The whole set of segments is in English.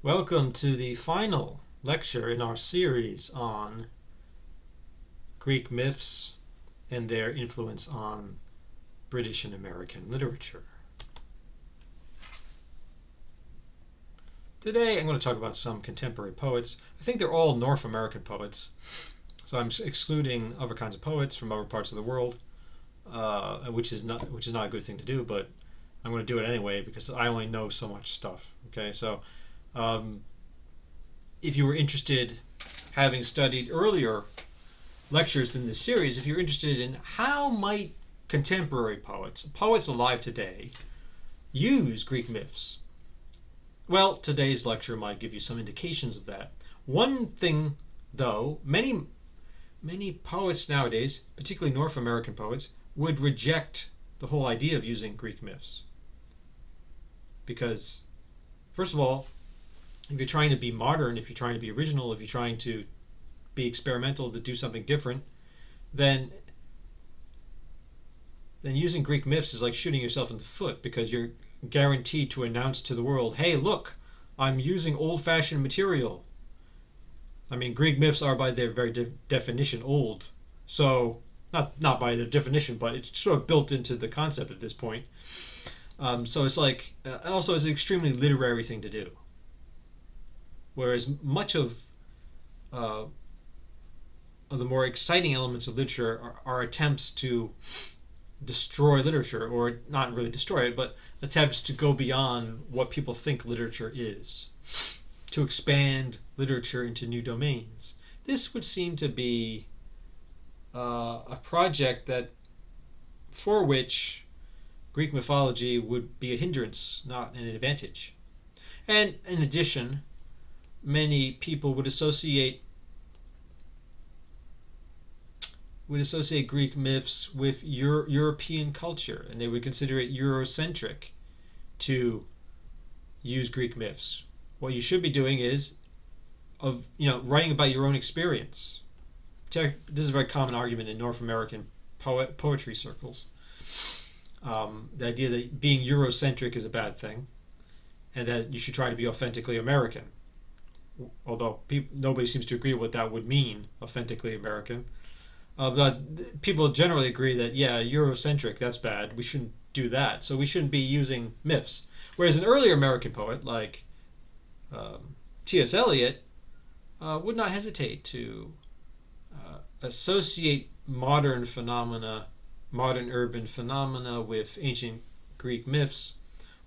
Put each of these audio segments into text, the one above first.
Welcome to the final lecture in our series on Greek myths and their influence on British and American literature. Today I'm going to talk about some contemporary poets. I think they're all North American poets, so I'm excluding other kinds of poets from other parts of the world, which is not a good thing to do, but I'm going to do it anyway because I only know so much stuff. Okay, so if you were interested, having studied earlier lectures in this series, if you're interested in how might contemporary poets alive today, use Greek myths, well, today's lecture might give you some indications of that. One thing, though, many poets nowadays, particularly North American poets, would reject the whole idea of using Greek myths. Because, first of all, if you're trying to be modern, if you're trying to be original, if you're trying to be experimental, to do something different, then using Greek myths is like shooting yourself in the foot, because you're guaranteed to announce to the world, hey, look, I'm using old-fashioned material. I mean, Greek myths are by their very definition old. So, not by their definition, but it's sort of built into the concept at this point. So it's like, and also it's an extremely literary thing to do. Whereas much of the more exciting elements of literature are attempts to destroy literature, or not really destroy it, but attempts to go beyond what people think literature is, to expand literature into new domains. This would seem to be a project for which Greek mythology would be a hindrance, not an advantage. And in addition, many people would associate Greek myths with European culture, and they would consider it Eurocentric to use Greek myths. What you should be doing is writing about your own experience. This is a very common argument in North American poetry circles. The idea that being Eurocentric is a bad thing, and that you should try to be authentically American. Although nobody seems to agree what that would mean, authentically American. But people generally agree that, yeah, Eurocentric, that's bad. We shouldn't do that. So we shouldn't be using myths. Whereas an earlier American poet like T.S. Eliot would not hesitate to associate modern urban phenomena with ancient Greek myths.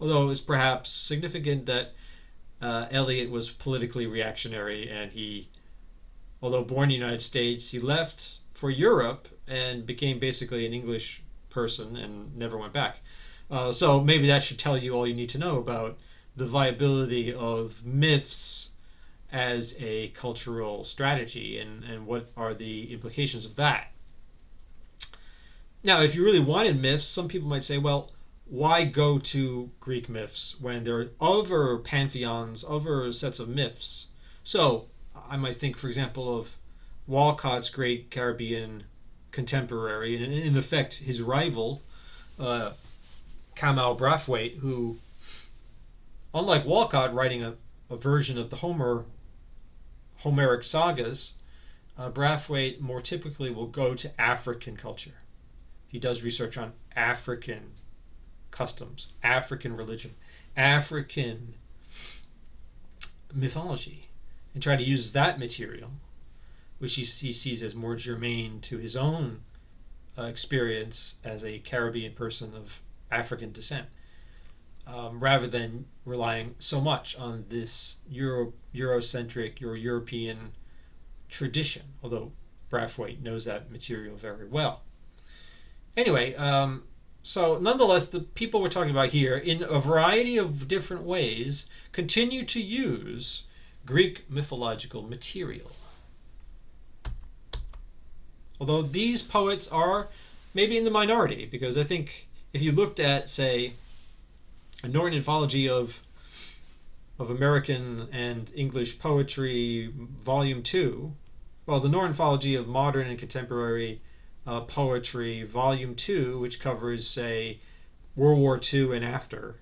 Although it's perhaps significant that Eliot was politically reactionary, and although born in the United States, he left for Europe and became basically an English person and never went back. So maybe that should tell you all you need to know about the viability of myths as a cultural strategy, and what are the implications of that. Now, if you really wanted myths, some people might say, well, why go to Greek myths when there are other pantheons, other sets of myths? So I might think, for example, of Walcott's great Caribbean contemporary, and in effect his rival, Kamau Brathwaite, who, unlike Walcott writing a version of the Homeric sagas, Brathwaite more typically will go to African culture. He does research on African customs, African religion, African mythology, and try to use that material, which he sees as more germane to his own experience as a Caribbean person of African descent, rather than relying so much on this Eurocentric or European tradition, although Brathwaite knows that material very well. Anyway, so nonetheless, the people we're talking about here, in a variety of different ways, continue to use Greek mythological material. Although these poets are maybe in the minority, because I think if you looked at, say, a Norton anthology of American and English poetry, Volume 2, well, the Norton anthology of modern and contemporary poetry, Volume 2, which covers, say, World War II and after,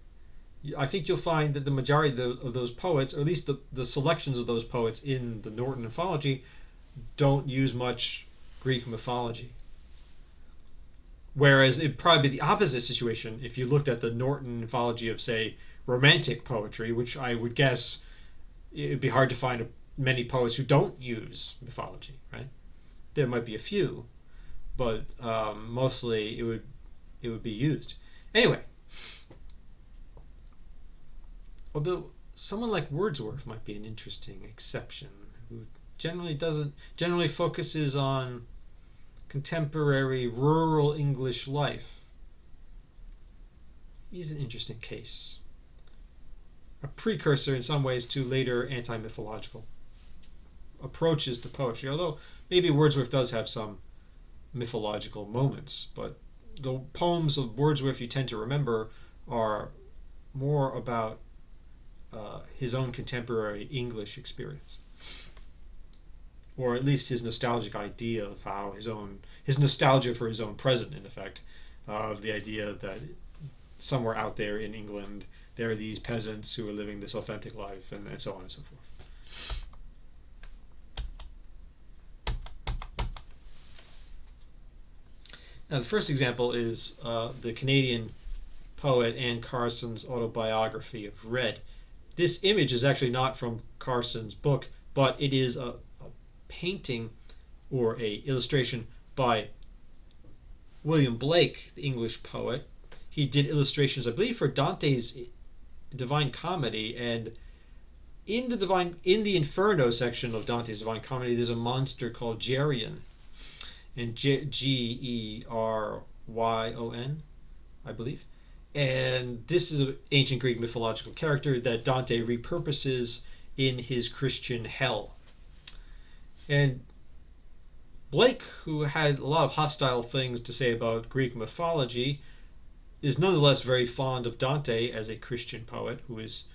I think you'll find that the majority of those poets, or at least the selections of those poets in the Norton mythology, don't use much Greek mythology. Whereas it'd probably be the opposite situation if you looked at the Norton mythology of, say, romantic poetry, which I would guess it'd be hard to find many poets who don't use mythology, right? There might be a few, but mostly it would be used. Anyway, although someone like Wordsworth might be an interesting exception, who generally focuses on contemporary rural English life. He's an interesting case. A precursor in some ways to later anti-mythological approaches to poetry, although maybe Wordsworth does have some mythological moments, but the poems of Wordsworth you tend to remember are more about his own contemporary English experience, or at least his nostalgic idea of how his nostalgia for his own present, in effect, the idea that somewhere out there in England there are these peasants who are living this authentic life, and so on and so forth. Now, the first example is the Canadian poet Anne Carson's autobiography of Red. This image is actually not from Carson's book, but it is a painting or a illustration by William Blake, the English poet. He did illustrations, I believe, for Dante's Divine Comedy, and in the Inferno section of Dante's Divine Comedy, there's a monster called Geryon, and Geryon, I believe. And this is an ancient Greek mythological character that Dante repurposes in his Christian hell. And Blake, who had a lot of hostile things to say about Greek mythology, is nonetheless very fond of Dante as a Christian poet, who is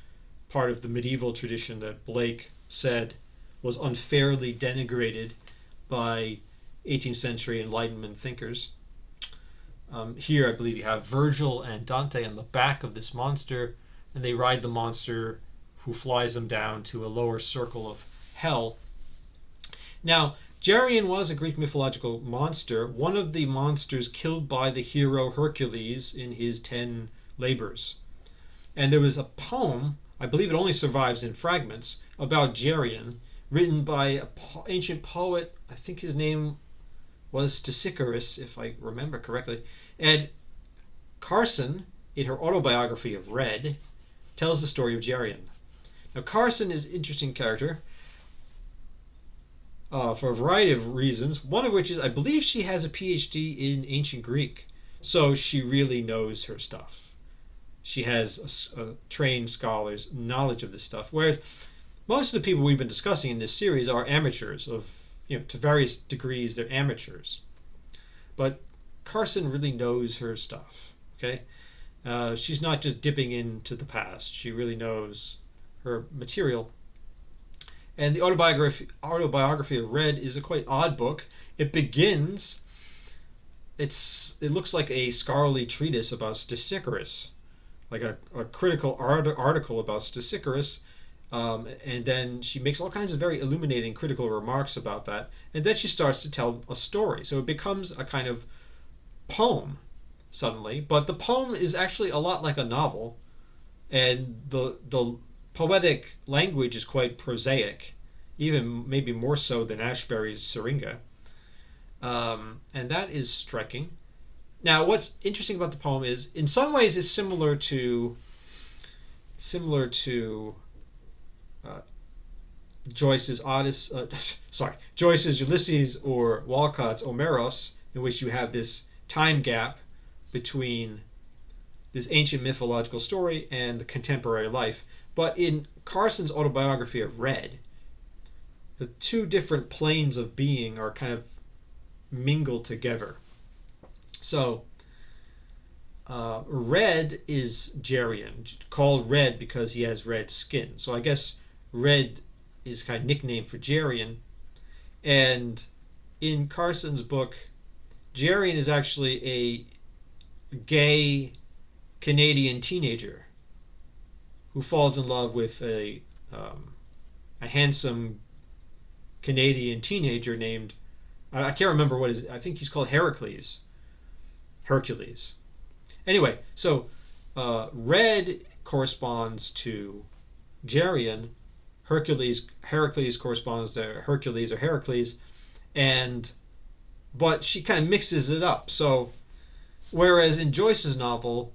part of the medieval tradition that Blake said was unfairly denigrated by 18th century Enlightenment thinkers. Here, I believe you have Virgil and Dante on the back of this monster, and they ride the monster, who flies them down to a lower circle of hell. Now, Geryon was a Greek mythological monster, one of the monsters killed by the hero Hercules in his 10 labors. And there was a poem, I believe it only survives in fragments, about Geryon, written by an ancient poet. I think his name was Stesichorus, if I remember correctly. And Carson, in her autobiography of Red, tells the story of Geryon. Now, Carson is an interesting character for a variety of reasons, one of which is I believe she has a PhD in ancient Greek, so she really knows her stuff. She has a trained scholar's knowledge of this stuff, whereas most of the people we've been discussing in this series are amateurs to various degrees. They're amateurs, but Carson really knows her stuff. Okay, she's not just dipping into the past. She really knows her material. And the autobiography of Red is a quite odd book. It begins. It looks like a scholarly treatise about Stesichorus, like a critical article about Stesichorus. And then she makes all kinds of very illuminating critical remarks about that. And then she starts to tell a story. So it becomes a kind of poem suddenly. But the poem is actually a lot like a novel. And the poetic language is quite prosaic, even maybe more so than Ashbery's Syringa. And that is striking. Now, what's interesting about the poem is, in some ways, it's similar to Joyce's Joyce's Ulysses or Walcott's Omeros, in which you have this time gap between this ancient mythological story and the contemporary life. But in Carson's autobiography of Red, the two different planes of being are kind of mingled together. So, Red is Geryon, called Red because he has red skin. So I guess Red is kind of nickname for Geryon. And in Carson's book, Geryon is actually a gay Canadian teenager who falls in love with a handsome Canadian teenager named, I can't remember what his, I think he's called Heracles. Hercules. Anyway, so red corresponds to Geryon. Heracles corresponds to Hercules or Heracles, and but she kind of mixes it up. So whereas in Joyce's novel,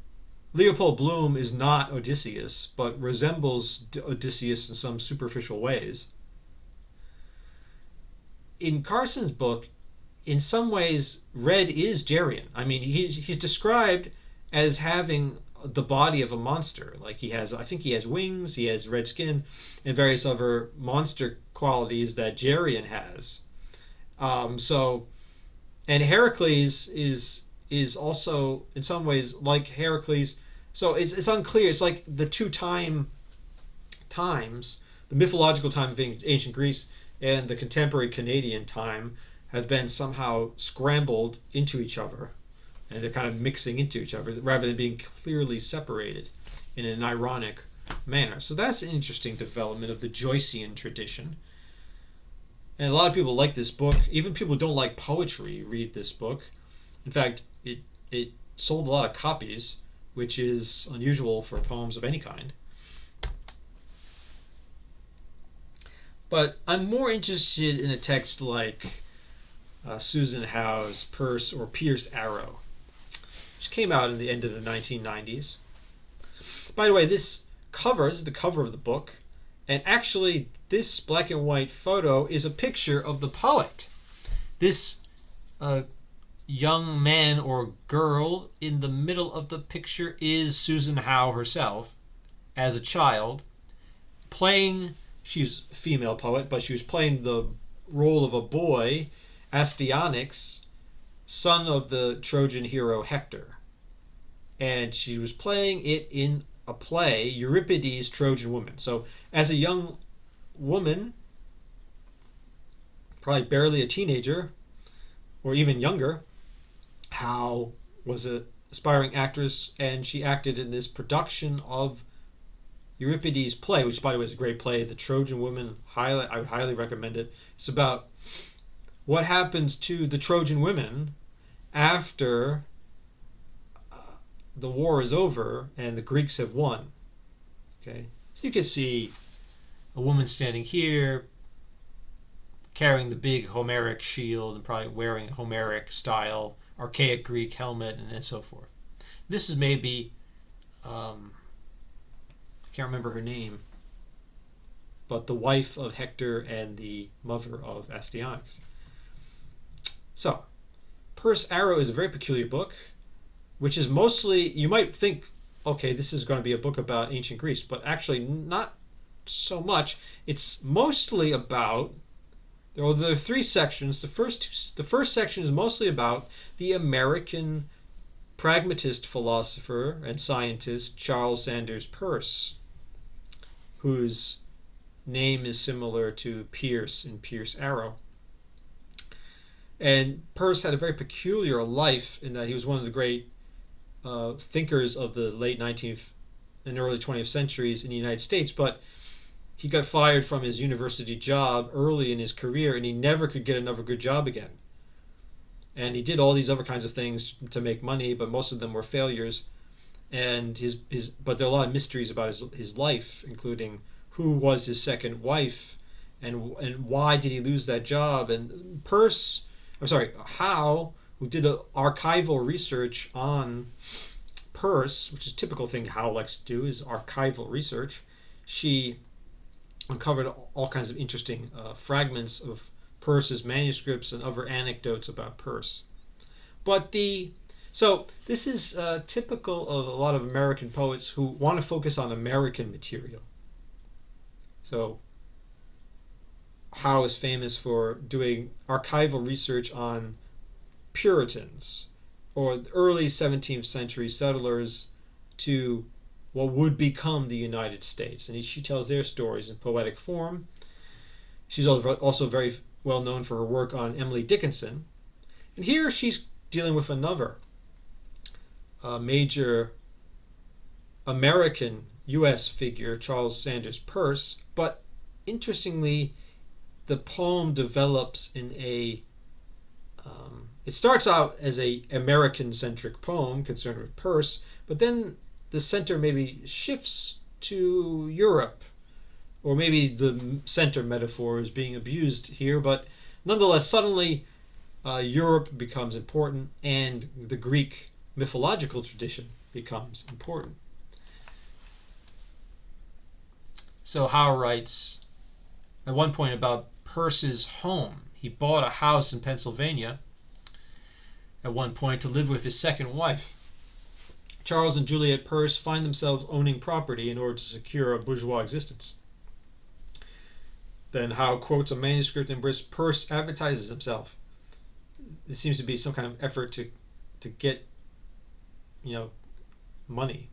Leopold Bloom is not Odysseus, but resembles Odysseus in some superficial ways. In Carson's book, in some ways, Red is Geryon. I mean, he's described as having the body of a monster. Like he has, I think he has wings, he has red skin, and various other monster qualities that Geryon has. And Heracles is also in some ways like Heracles. So it's unclear. It's like the two times, the mythological time of ancient Greece and the contemporary Canadian time have been somehow scrambled into each other, and they're kind of mixing into each other rather than being clearly separated in an ironic manner. So that's an interesting development of the Joycean tradition. And a lot of people like this book. Even people who don't like poetry read this book. In fact, it sold a lot of copies, which is unusual for poems of any kind. But I'm more interested in a text like Susan Howe's Purse or Pierce Arrow, which came out in the end of the 1990s. By the way, this is the cover of the book, and actually this black and white photo is a picture of the poet. This young man or girl in the middle of the picture is Susan Howe herself as a child, playing, she's a female poet, but she was playing the role of a boy, Astyanax, son of the Trojan hero Hector. And she was playing it in a play, Euripides' Trojan Woman. So as a young woman, probably barely a teenager, or even younger, Howe was an aspiring actress, and she acted in this production of Euripides' play, which, by the way, is a great play, The Trojan Woman. I would highly recommend it. It's about what happens to the Trojan women after the war is over and the Greeks have won. Okay, so you can see a woman standing here, carrying the big Homeric shield and probably wearing a Homeric style archaic Greek helmet and so forth. This is maybe I can't remember her name, but the wife of Hector and the mother of Astyanax. So, Pierce Arrow is a very peculiar book, which is mostly, you might think, okay, this is going to be a book about ancient Greece, but actually not so much. It's mostly about, there are three sections. The first section is mostly about the American pragmatist philosopher and scientist Charles Sanders Peirce, whose name is similar to Pierce in Pierce Arrow. And Peirce had a very peculiar life in that he was one of the great thinkers of the late 19th and early 20th centuries in the United States, but he got fired from his university job early in his career, and he never could get another good job again. And he did all these other kinds of things to make money, but most of them were failures. And but there are a lot of mysteries about his life, including who was his second wife, and why did he lose that job. And Howe, who did archival research on Peirce, which is a typical thing Howe likes to do, is archival research. She uncovered all kinds of interesting fragments of Peirce's manuscripts and other anecdotes about Peirce. So this is typical of a lot of American poets who want to focus on American material. So Howe is famous for doing archival research on Puritans or early 17th century settlers to what would become the United States. And she tells their stories in poetic form. She's also very well known for her work on Emily Dickinson. And here she's dealing with another major American U.S. figure, Charles Sanders Peirce, but interestingly, the poem develops in a it starts out as a American-centric poem concerned with Peirce, but then the center maybe shifts to Europe, or maybe the center metaphor is being abused here, but nonetheless, suddenly Europe becomes important and the Greek mythological tradition becomes important. So Howe writes at one point about Peirce's home. He bought a house in Pennsylvania at one point to live with his second wife. Charles and Juliet Peirce find themselves owning property in order to secure a bourgeois existence. Then Howe quotes a manuscript in which Peirce advertises himself. It seems to be some kind of effort to get, money.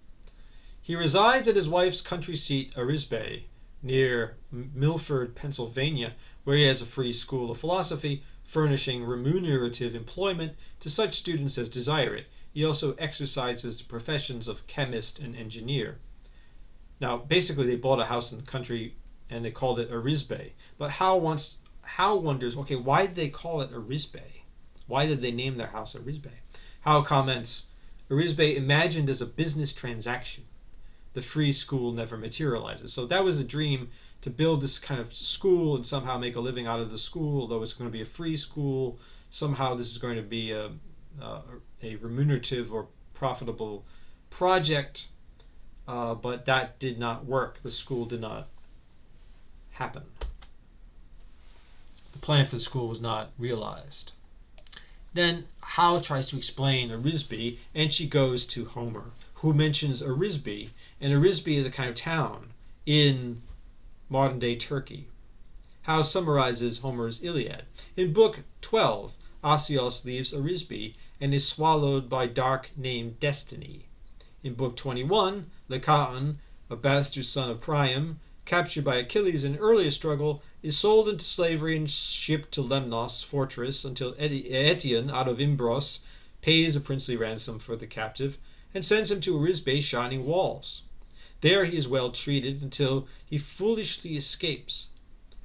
He resides at his wife's country seat, Arisbe, near Milford, Pennsylvania, where he has a free school of philosophy, furnishing remunerative employment to such students as desire it. He also exercises the professions of chemist and engineer. Now, basically, they bought a house in the country and they called it Arisbe. But Howe wonders, okay, why did they call it Arisbe? Why did they name their house Arisbe? Howe comments, Arisbe imagined as a business transaction. The free school never materializes. So that was a dream, to build this kind of school and somehow make a living out of the school, although it's going to be a free school. Somehow this is going to be a remunerative or profitable project, but that did not work. The school did not happen. The plan for the school was not realized. Then Howe tries to explain Arisbe, and she goes to Homer, who mentions Arisbe, and Arisbe is a kind of town in modern-day Turkey. Howe summarizes Homer's Iliad. In Book 12, Asios leaves Arisbe and is swallowed by dark named Destiny. In Book 21, Lycaon, a bastard son of Priam, captured by Achilles in an earlier struggle, is sold into slavery and shipped to Lemnos fortress until Aetion, out of Imbros, pays a princely ransom for the captive and sends him to Arisbe's shining walls. There he is well treated until he foolishly escapes.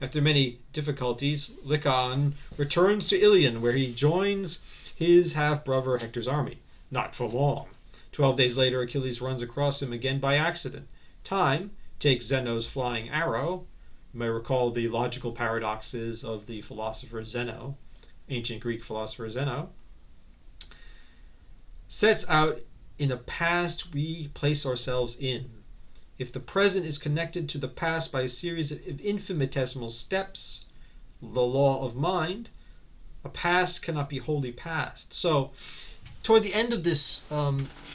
After many difficulties, Lycaon returns to Ilion, where he joins his half-brother Hector's army. Not for long. 12 days later, Achilles runs across him again by accident. Time takes Zeno's flying arrow. You may recall the logical paradoxes of the philosopher Zeno, ancient Greek philosopher Zeno. Sets out in a past we place ourselves in. If the present is connected to the past by a series of infinitesimal steps, the law of mind, a past cannot be wholly past. So, toward the end of this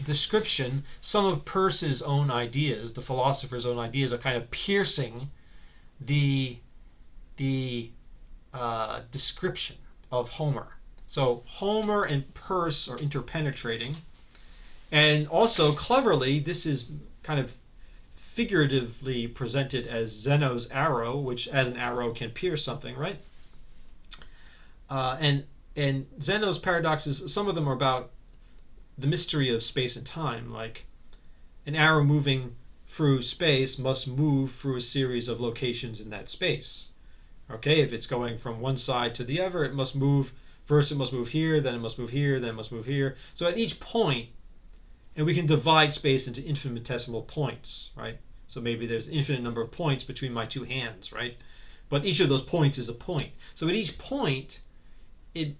description, some of Peirce's own ideas, the philosopher's own ideas, are kind of piercing the description of Homer. So Homer and Peirce are interpenetrating, and also cleverly, this is kind of figuratively presented as Zeno's arrow, which as an arrow can pierce something, right? And Zeno's paradoxes, some of them are about the mystery of space and time, like an arrow moving through space must move through a series of locations in that space. Okay, if it's going from one side to the other, it must move, first it must move here, then it must move here, then it must move here. So at each point, and we can divide space into infinitesimal points, right? So maybe there's an infinite number of points between my two hands, right? But each of those points is a point. So at each point, in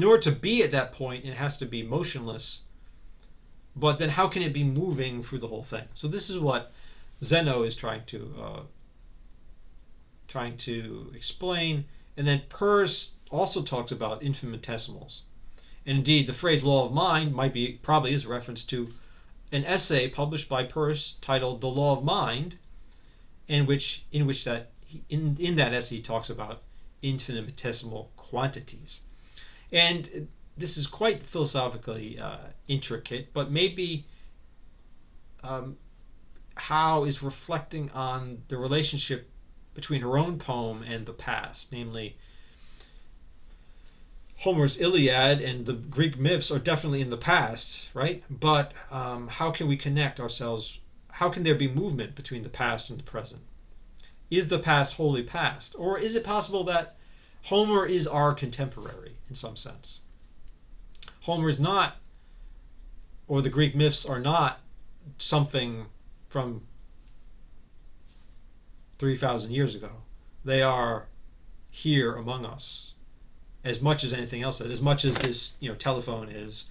order to be at that point, it has to be motionless. But then how can it be moving through the whole thing? So this is what Zeno is trying to explain. And then Peirce also talks about infinitesimals. And indeed, the phrase "law of mind" probably is a reference to an essay published by Peirce titled "The Law of Mind," in that essay he talks about infinitesimal quantities. And this is quite philosophically intricate, but maybe Howe is reflecting on the relationship between her own poem and the past, namely Homer's Iliad and the Greek myths are definitely in the past, right? But how can we connect ourselves? how can there be movement between the past and the present? Is the past wholly past? Or is it possible that Homer is our contemporary in some sense? Homer is not, or the Greek myths are not something from 3,000 years ago. They are here among us as much as anything else, as much as this telephone is,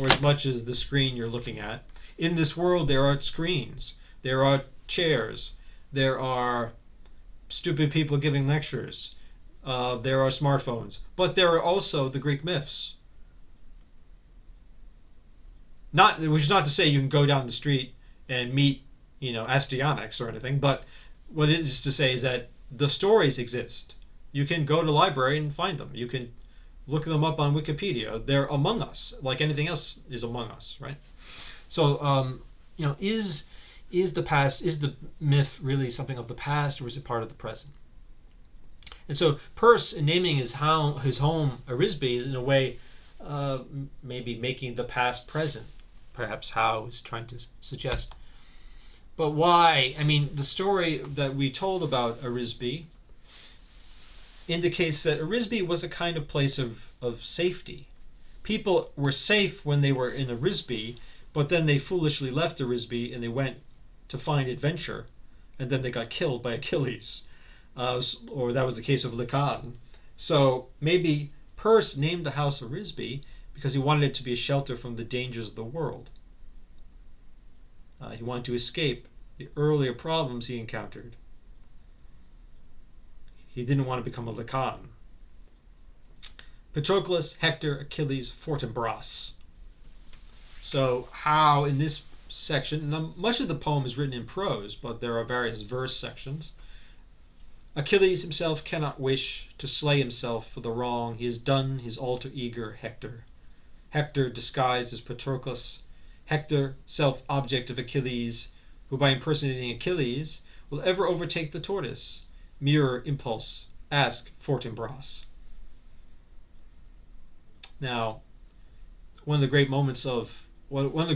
or as much as the screen you're looking at. In this world, there are screens, there are chairs, there are stupid people giving lectures, there are smartphones, but there are also the Greek myths. Which is not to say you can go down the street and meet, Astyanax or anything, but what it is to say is that the stories exist. You can go to the library and find them. You can look them up on Wikipedia. They're among us, like anything else is among us, right? So, is the myth really something of the past, or is it part of the present? And so Peirce, in naming his home Arisbe, is in a way maybe making the past present. Perhaps Howe is trying to suggest. But why? I mean, the story that we told about Arisbe indicates that Arisbe was a kind of place of safety. People were safe when they were in Arisbe, but then they foolishly left Arisbe and they went to find adventure, and then they got killed by Achilles. Or that was the case of Lycaon. So maybe Peirce named the house Arisbe because he wanted it to be a shelter from the dangers of the world. He wanted to escape the earlier problems he encountered. He didn't want to become a Lycaon. Patroclus, Hector, Achilles, Fortinbras. So how in this section, now much of the poem is written in prose, but there are various verse sections. Achilles himself cannot wish to slay himself for the wrong he has done his alter ego Hector. Hector disguised as Patroclus. Hector, self-object of Achilles, who by impersonating Achilles will ever overtake the tortoise. Mirror impulse. Ask Fortinbras. Now, one of the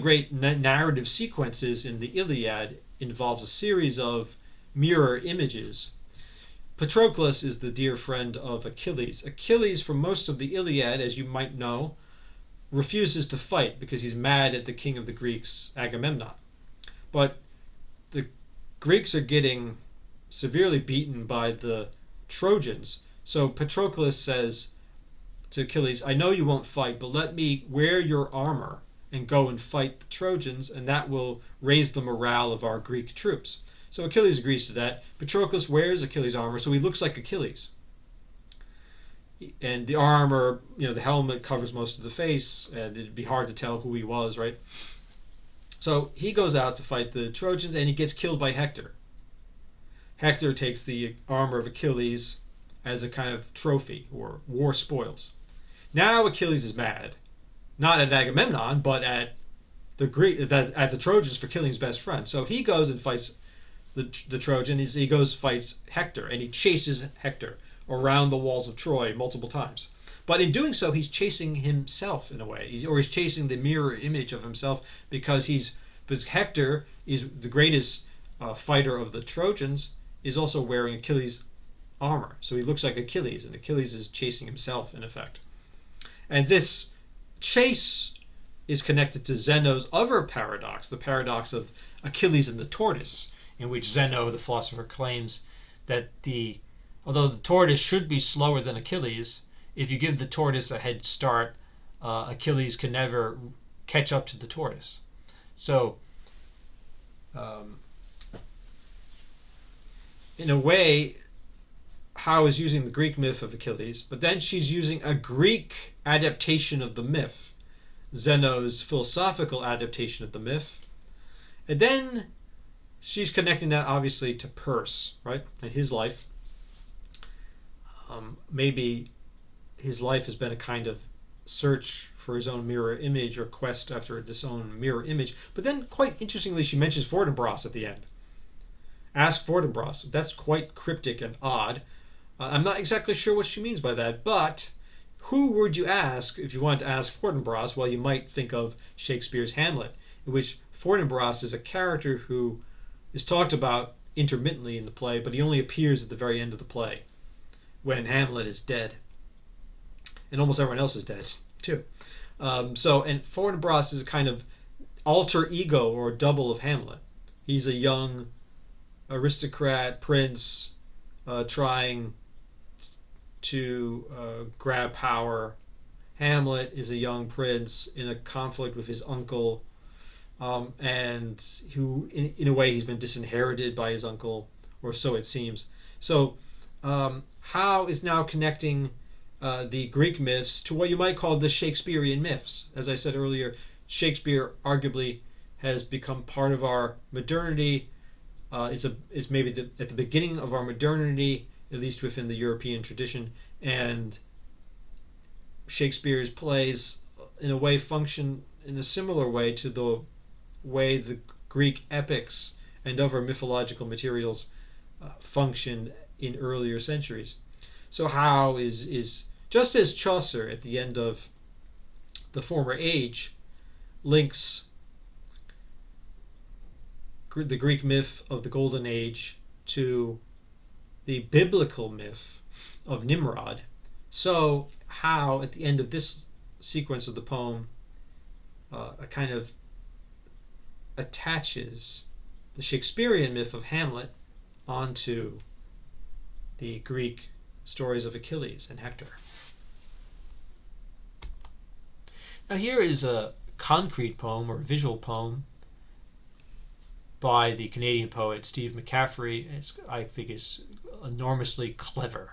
great narrative sequences in the Iliad involves a series of mirror images. Patroclus is the dear friend of Achilles. Achilles, for most of the Iliad, as you might know, refuses to fight because he's mad at the king of the Greeks, Agamemnon. But the Greeks are getting severely beaten by the Trojans. So Patroclus says to Achilles, I know you won't fight, but let me wear your armor and go and fight the Trojans, and that will raise the morale of our Greek troops. So Achilles agrees to that. Patroclus wears Achilles' armor, so he looks like Achilles. And the armor, the helmet covers most of the face, and it'd be hard to tell who he was, right? So he goes out to fight the Trojans, and he gets killed by Hector. Hector takes the armor of Achilles as a kind of trophy, or war spoils. Now Achilles is mad, not at Agamemnon, but at the Trojans for killing his best friend. So he goes and fights the Trojan. He goes fights Hector, and he chases Hector around the walls of Troy multiple times. But in doing so, he's chasing himself in a way, he's chasing the mirror image of himself because Hector is the greatest fighter of the Trojans, is also wearing Achilles' armor. So he looks like Achilles, and Achilles is chasing himself in effect. And this chase is connected to Zeno's other paradox, the paradox of Achilles and the tortoise, in which Zeno, the philosopher, claims that although the tortoise should be slower than Achilles, if you give the tortoise a head start, Achilles can never catch up to the tortoise. So, in a way, Howe is using the Greek myth of Achilles, but then she's using a Greek adaptation of the myth, Zeno's philosophical adaptation of the myth, and then she's connecting that obviously to Peirce, right, and his life. Maybe his life has been a kind of search for his own mirror image or quest after this own mirror image. But then, quite interestingly, she mentions Fortinbras at the end. Ask Fortinbras. That's quite cryptic and odd. I'm not exactly sure what she means by that, but who would you ask if you wanted to ask Fortinbras? Well, you might think of Shakespeare's Hamlet, in which Fortinbras is a character who is talked about intermittently in the play, but he only appears at the very end of the play when Hamlet is dead. And almost everyone else is dead, too. And Fortinbras is a kind of alter ego or double of Hamlet. He's a young aristocrat prince trying to grab power. Hamlet is a young prince in a conflict with his uncle, and who, in a way, he's been disinherited by his uncle, or so it seems. So, Howe is now connecting the Greek myths to what you might call the Shakespearean myths. As I said earlier, Shakespeare arguably has become part of our modernity. It's maybe at the beginning of our modernity, at least within the European tradition, and Shakespeare's plays, in a way, function in a similar way to the way the Greek epics and other mythological materials functioned in earlier centuries. So Howe is just as Chaucer at the end of the former age links the Greek myth of the Golden Age to the biblical myth of Nimrod. So Howe, at the end of this sequence of the poem, a kind of attaches the Shakespearean myth of Hamlet onto the Greek stories of Achilles and Hector. Now here is a concrete poem or a visual poem by the Canadian poet Steve McCaffrey. I think it's enormously clever,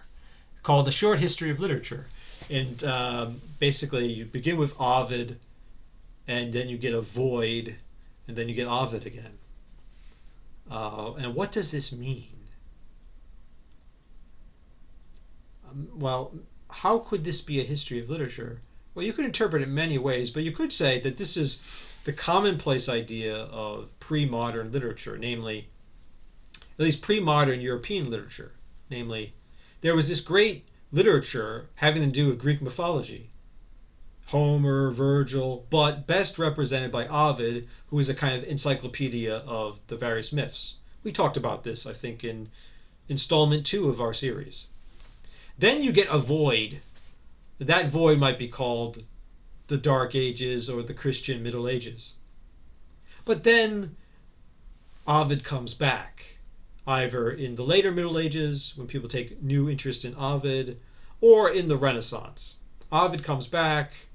called The Short History of Literature. And basically you begin with Ovid, and then you get a void, and then you get Ovid again. And what does this mean? Well, how could this be a history of literature? Well, you could interpret it in many ways, but you could say that this is the commonplace idea of pre-modern literature, namely, at least pre-modern European literature. Namely, there was this great literature having to do with Greek mythology. Homer, Virgil, but best represented by Ovid, who is a kind of encyclopedia of the various myths. We talked about this, I think, in installment 2 of our series. Then you get a void. That void might be called the Dark Ages or the Christian Middle Ages. But then Ovid comes back, either in the later Middle Ages, when people take new interest in Ovid, or in the Renaissance. Ovid comes back,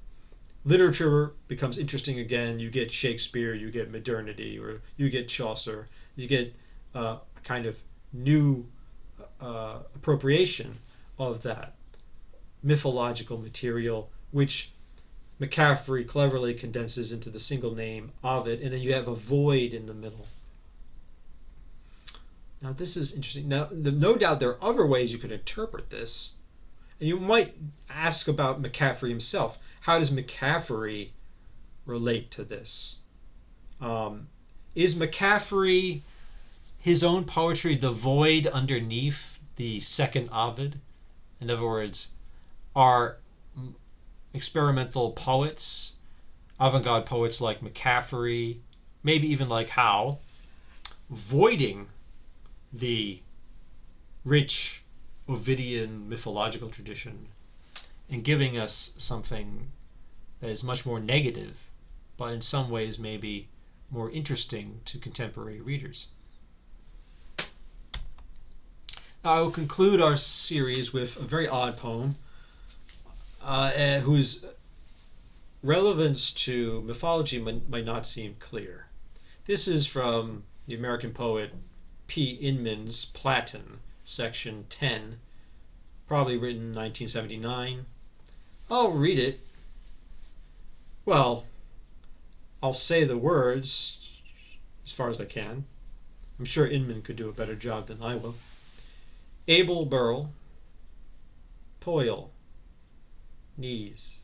literature becomes interesting again, you get Shakespeare, you get modernity, or you get Chaucer, you get a kind of new appropriation of that mythological material, which McCaffrey cleverly condenses into the single name Ovid, and then you have a void in the middle. Now this is interesting. Now, no doubt there are other ways you could interpret this, and you might ask about McCaffrey himself. How does McCaffrey relate to this? Is McCaffrey, his own poetry, the void underneath the second Ovid? In other words, are experimental poets, avant-garde poets like McCaffrey, maybe even like Howe, voiding the rich Ovidian mythological tradition and giving us something that is much more negative, but in some ways maybe more interesting to contemporary readers. Now, I will conclude our series with a very odd poem whose relevance to mythology might not seem clear. This is from the American poet P. Inman's Platon, section 10, probably written in 1979. I'll read it. Well, I'll say the words as far as I can. I'm sure Inman could do a better job than I will. Abel Burl, Toil, Knees.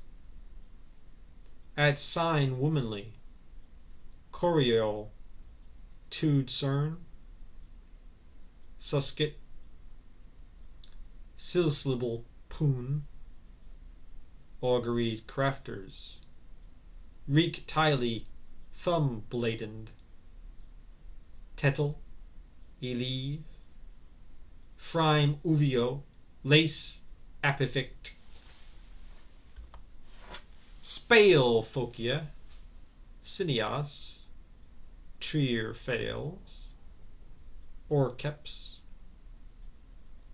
At sign womanly, Coriol, Tude Cern, Suskit, Silslibble Poon, Augury Crafters, Reek Tiley Thumb Bladened, Tettle, elive, frime uvio, lace apifict, spale phocia, cineas, trier fails, orceps,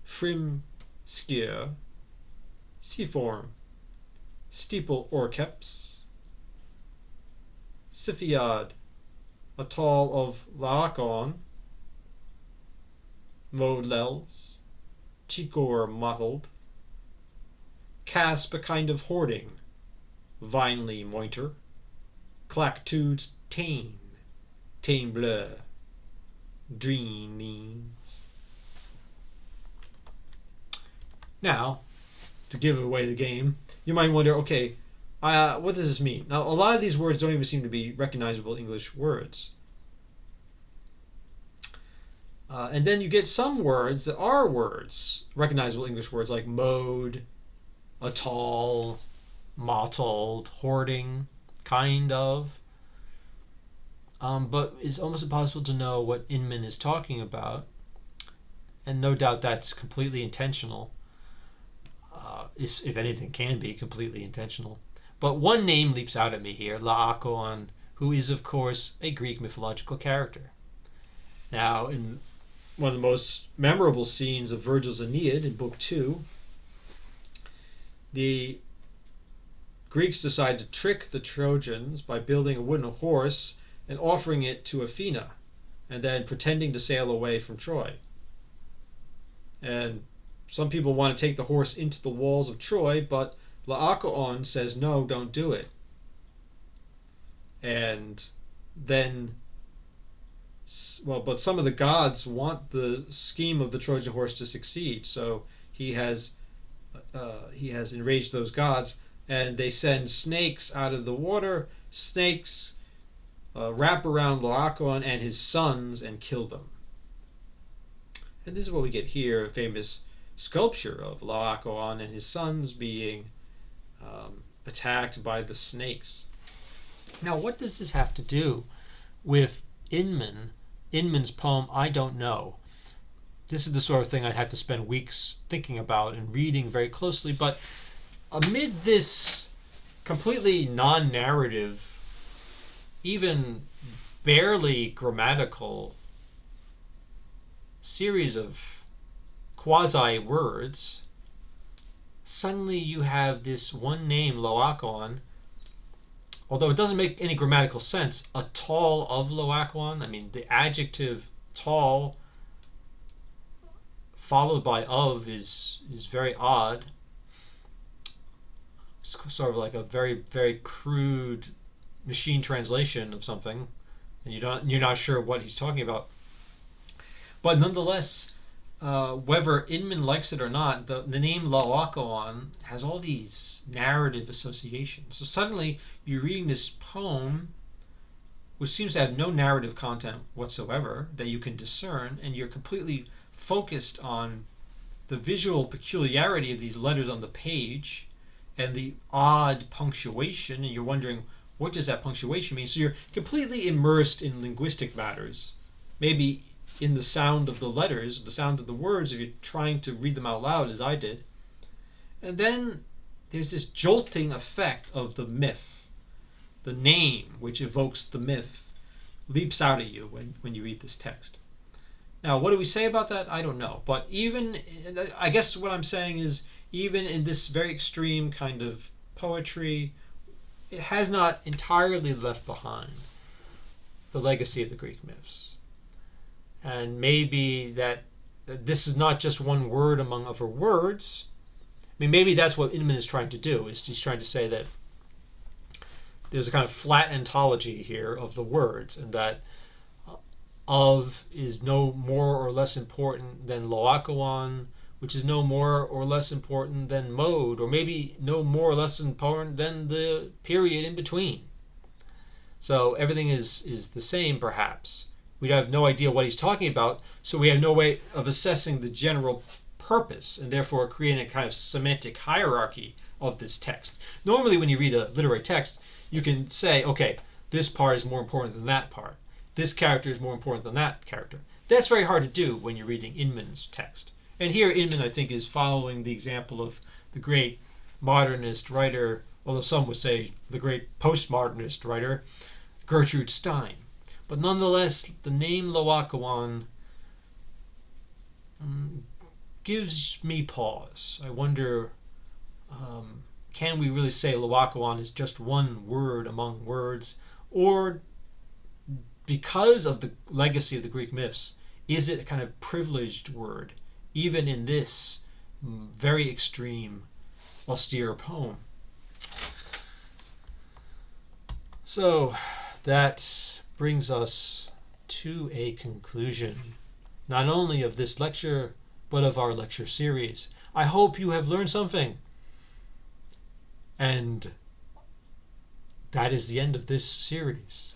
frim skier, siform, steeple orceps, Siphiad, atoll of Laacon, Modlels, Chicor mottled, Casp a kind of hoarding, Vinely moiter, Clactudes tane, Tane bleu, Dreeneens. Now, to give away the game, you might wonder, okay, what does this mean? Now, a lot of these words don't even seem to be recognizable English words. And then you get some words that are words, recognizable English words like mode, atoll, mottled, hoarding, kind of. But it's almost impossible to know what Inman is talking about. And no doubt that's completely intentional. If anything can be completely intentional. But one name leaps out at me here, Laacon, who is, of course, a Greek mythological character. Now, in one of the most memorable scenes of Virgil's Aeneid in Book 2, the Greeks decide to trick the Trojans by building a wooden horse and offering it to Athena, and then pretending to sail away from Troy. And some people want to take the horse into the walls of Troy, but Laacon says, no, don't do it. And then, but some of the gods want the scheme of the Trojan horse to succeed, so he has enraged those gods, and they send snakes out of the water. Snakes wrap around Laacon and his sons and kill them. And this is what we get here, a famous sculpture of Laacon and his sons being attacked by the snakes. Now, what does this have to do with Inman's poem, I Don't Know? This is the sort of thing I'd have to spend weeks thinking about and reading very closely, but amid this completely non-narrative, even barely grammatical series of quasi-words, suddenly you have this one name, Laacon, although it doesn't make any grammatical sense, atoll of Laacon. I mean, the adjective tall followed by of is very odd. It's sort of like a very, very crude machine translation of something, and you're not sure what he's talking about. But nonetheless, whether Inman likes it or not, the name Laacon has all these narrative associations. So suddenly you're reading this poem, which seems to have no narrative content whatsoever that you can discern, and you're completely focused on the visual peculiarity of these letters on the page and the odd punctuation, and you're wondering, what does that punctuation mean? So you're completely immersed in linguistic matters, maybe in the sound of the letters, the sound of the words, if you're trying to read them out loud, as I did. And then there's this jolting effect of the myth. The name, which evokes the myth, leaps out at you when you read this text. Now, what do we say about that? I don't know. But I guess what I'm saying is, even in this very extreme kind of poetry, it has not entirely left behind the legacy of the Greek myths. And maybe that this is not just one word among other words. I mean, maybe that's what Inman is trying to do, is he's trying to say that there's a kind of flat ontology here of the words, and that of is no more or less important than Laacon, which is no more or less important than mode, or maybe no more or less important than the period in between. So everything is the same, perhaps. We have no idea what he's talking about, so we have no way of assessing the general purpose, and therefore creating a kind of semantic hierarchy of this text. Normally, when you read a literary text, you can say, okay, this part is more important than that part. This character is more important than that character. That's very hard to do when you're reading Inman's text. And here Inman, I think, is following the example of the great modernist writer, although some would say the great postmodernist writer, Gertrude Stein. But nonetheless, the name Laocoon gives me pause. I wonder, can we really say Laocoon is just one word among words? Or because of the legacy of the Greek myths, is it a kind of privileged word, even in this very extreme, austere poem? So that brings us to a conclusion, not only of this lecture, but of our lecture series. I hope you have learned something. And that is the end of this series.